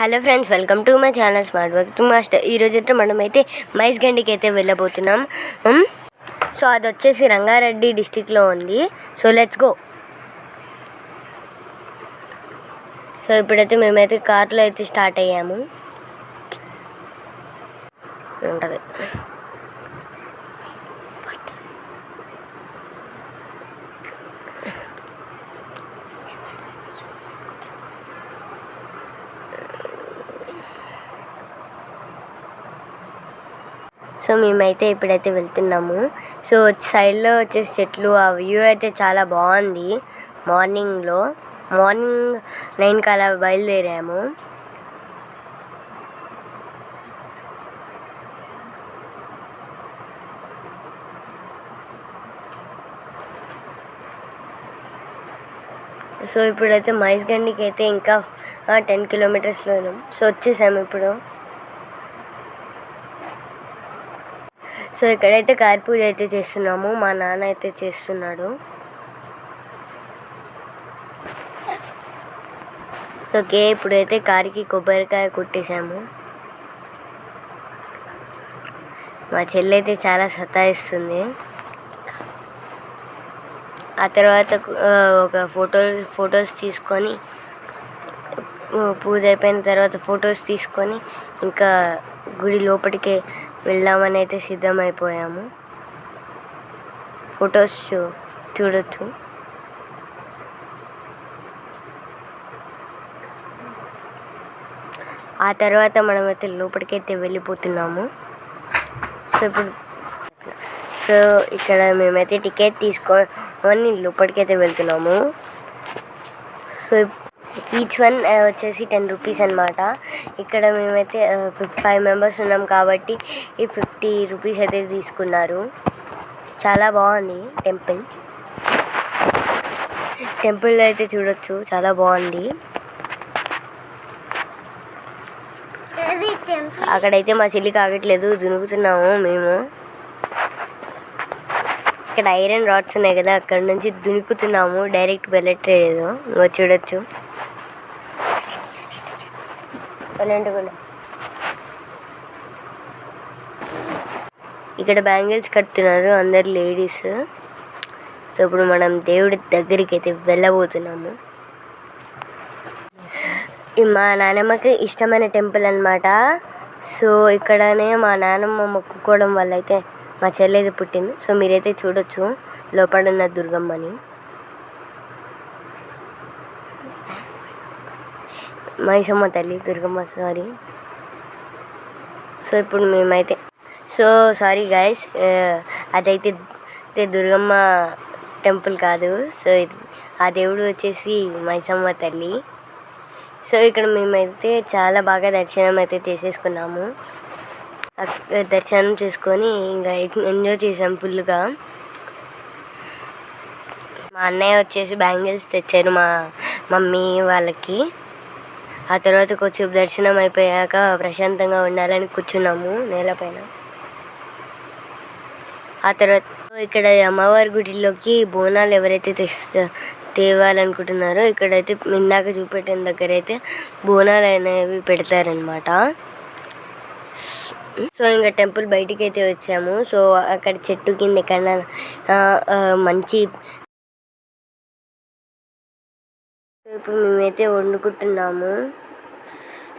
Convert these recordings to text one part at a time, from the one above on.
Hello friends, welcome to my channel smart work master. ఈరోజు అయితే మనమైతే మైస్ గండికి అయితే వెళ్ళబోతున్నాం. సో అది వచ్చేసి రంగారెడ్డి డిస్టిక్లో ఉంది. So let's go. సో ఇప్పుడైతే మేమైతే కార్లో అయితే స్టార్ట్ అయ్యాము. ఉంటుంది సో మేమైతే ఇప్పుడైతే వెళ్తున్నాము. సో సైడ్లో వచ్చేసి చెట్లు, ఆ వ్యూ అయితే చాలా బాగుంది. మార్నింగ్ 9 అలా బయలుదేరాము. సో ఇప్పుడైతే మైస్ గండికి అయితే ఇంకా 10 కిలోమీటర్స్లో ఉన్నాం. సో వచ్చేసాము ఇప్పుడు. సో ఇక్కడైతే కార్ పూజ అయితే చేస్తున్నాము. మా నాన్న అయితే చేస్తున్నాడు. ఓకే, ఇప్పుడైతే కారుకి కొబ్బరికాయ కొట్టేసాము. మా చెల్లి అయితే చాలా సతాయిస్తుంది. ఆ తర్వాత ఒక ఫొటోస్ తీసుకొని, పూజ అయిపోయిన తర్వాత ఫొటోస్ తీసుకొని ఇంకా గుడి లోపలికే వెళ్దామని అయితే సిద్ధమైపోయాము. ఫొటోస్ చూడొచ్చు. ఆ తర్వాత మనమైతే లోపలికైతే వెళ్ళిపోతున్నాము. సో ఇక్కడ మేమైతే టికెట్ తీసుకొని లోపలికైతే వెళ్తున్నాము. సో ఈచ్ వన్ వచ్చేసి 10 రూపీస్ అనమాట. ఇక్కడ మేమైతే 5 మెంబర్స్ ఉన్నాం కాబట్టి ఈ 50 రూపీస్ అయితే తీసుకున్నారు. చాలా బాగుంది టెంపుల్ అయితే చూడొచ్చు, చాలా బాగుంది. అక్కడైతే మా చెల్లికి ఆగట్లేదు, దునుకుతున్నాము మేము. ఇక్కడ ఐరన్ రాడ్స్ ఉన్నాయి కదా, అక్కడ నుంచి దునుకుతున్నాము, డైరెక్ట్ వెళ్ళట్లేదు. చూడొచ్చు. ఇక్కడ బ్యాంగిల్స్ కడుతున్నారు అందరు లేడీస్. సో ఇప్పుడు మనం దేవుడి దగ్గరికి అయితే వెళ్ళబోతున్నాము. మా నాన్నమ్మకి ఇష్టమైన టెంపుల్ అనమాట. సో ఇక్కడనే మా నాన్నమ్మ మొక్కుకోవడం వల్ల అయితే మా చెల్లి అయితే పుట్టింది. సో మీరైతే చూడొచ్చు లోపల ఉన్న దుర్గమ్మని. మైసమ్మ తల్లి, దుర్గమ్మ, సారీ. సో ఇప్పుడు మేమైతే సారీ గైస్, అదైతే దుర్గమ్మ టెంపుల్ కాదు. సో ఆ దేవుడు వచ్చేసి మైసమ్మ తల్లి. సో ఇక్కడ మేమైతే చాలా బాగా దర్శనం అయితే చేసేసుకున్నాము. దర్శనం చేసుకొని ఇంకా ఎంజాయ్ చేసాం ఫుల్గా. మా అన్నయ్య వచ్చేసి బ్యాంగిల్స్ తెచ్చారు మా మమ్మీ వాళ్ళకి. ఆ తర్వాత కొంచెం దర్శనం అయిపోయాక ప్రశాంతంగా ఉండాలని కూర్చున్నాము నేలపైన. ఆ తర్వాత ఇక్కడ అమ్మవారి గుడిలోకి బోనాలు ఎవరైతే తేవాలనుకుంటున్నారో ఇక్కడైతే ఇందాక చూపెట్టిన దగ్గర అయితే బోనాలు అనేవి పెడతారనమాట. సో ఇంకా టెంపుల్ బయటికి అయితే వచ్చాము. సో అక్కడ చెట్టు కింద ఎక్కడైనా మంచి, ఇప్పుడు మేమైతే వండుకుంటున్నాము.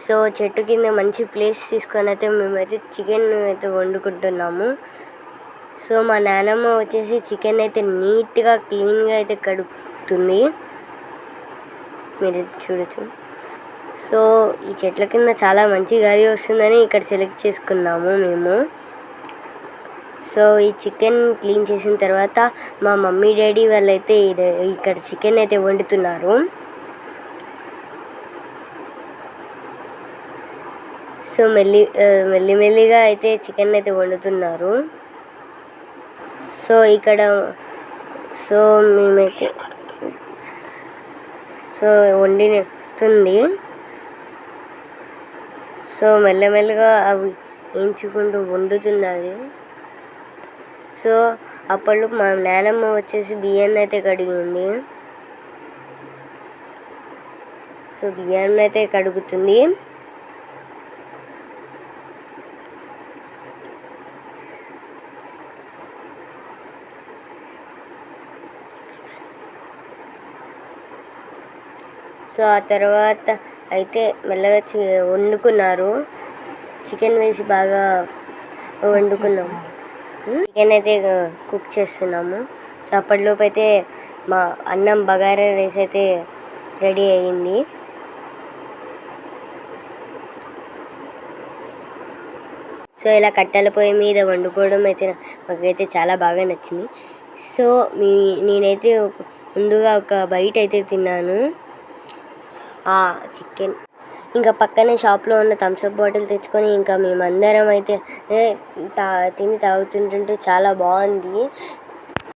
సో చెట్టు కింద మంచి ప్లేస్ తీసుకొని అయితే మేమైతే చికెన్ అయితే వండుకుంటున్నాము. సో మా నాన్నమ్మ వచ్చేసి చికెన్ అయితే నీట్గా క్లీన్గా అయితే కడుగుతుంది, మీరైతే చూడొచ్చు. సో ఈ చెట్ల కింద చాలా మంచి గాలి వస్తుందని ఇక్కడ సెలెక్ట్ చేసుకున్నాము మేము. సో ఈ చికెన్ క్లీన్ చేసిన తర్వాత మా మమ్మీ డాడీ వాళ్ళైతే ఇక్కడ చికెన్ అయితే వండుతున్నారు. సో మెల్లిమెల్లిగా అయితే చికెన్ అయితే వండుతున్నారు. సో ఇక్కడ మేమైతే వండుతుంది. సో మెల్లమెల్లగా అవి వేయించుకుంటూ వండుతున్నది. సో అప్పుడు మా నాన్నమ్మ వచ్చేసి బియ్యాన్ని అయితే కడిగింది. సో బియ్యాన్ని అయితే కడుగుతుంది. సో ఆ తర్వాత అయితే మెల్లగా వండుకున్నారు. చికెన్ వేసి బాగా వండుకున్నాము. చికెన్ అయితే కుక్ చేస్తున్నాము. సో అప్పటిలోపు అయితే మా అన్నం బగారా రైస్ అయితే రెడీ అయ్యింది. సో ఇలా కట్టెల పొయ్యి మీద వండుకోవడం అయితే మాకైతే చాలా బాగా నచ్చింది. సో నేనైతే ముందుగా ఒక బైట్ అయితే తిన్నాను ఆ చికెన్. ఇంకా పక్కనే షాప్లో ఉన్న థమ్స్అప్ బాటిల్ తెచ్చుకొని ఇంకా మేమందరం అయితే తిని తాగుతుంటుంటే చాలా బాగుంది.